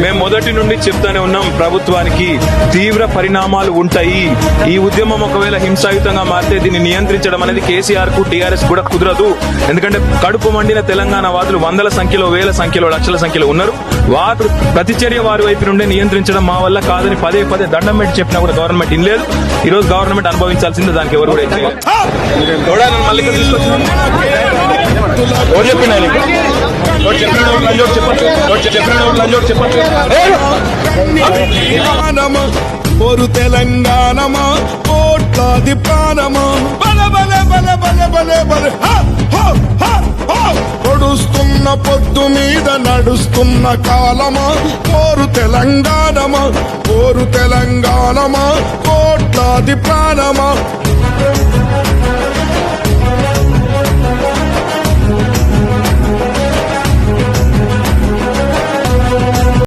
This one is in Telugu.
మేము మొదటి నుండి చెప్తానే ఉన్నాం, ప్రభుత్వానికి తీవ్ర పరిణామాలు ఉంటాయి. ఈ ఉద్యమం ఒకవేళ హింసాయుతంగా మారితే దీన్ని నియంత్రించడం అనేది కేసీఆర్ కు టీఆర్ఎస్ కూడా కుదరదు. ఎందుకంటే కడుపు మండిన తెలంగాణ వాదులు వందల సంఖ్యలో, వేల సంఖ్యలో, లక్షల సంఖ్యలో ఉన్నారు. వారు ప్రతిచర్య వారి వైపు నుండే నియంత్రించడం మా వల్ల కాదని పదే పదే దండం పెట్టి చెప్పినా కూడా గవర్నమెంట్ ఇనలేదు. ఈ రోజు గవర్నమెంట్ అనుభవించాల్సిందే, దానికి ఎవరు కూడా ఓరు తెలంగాణమా కోట్లాది ప్రాణమా బల బల బల బల బల బల పొడుస్తున్న పొద్దు మీద నడుస్తున్న కాలమా ఓరు తెలంగాణమా కోట్లాది ప్రాణమా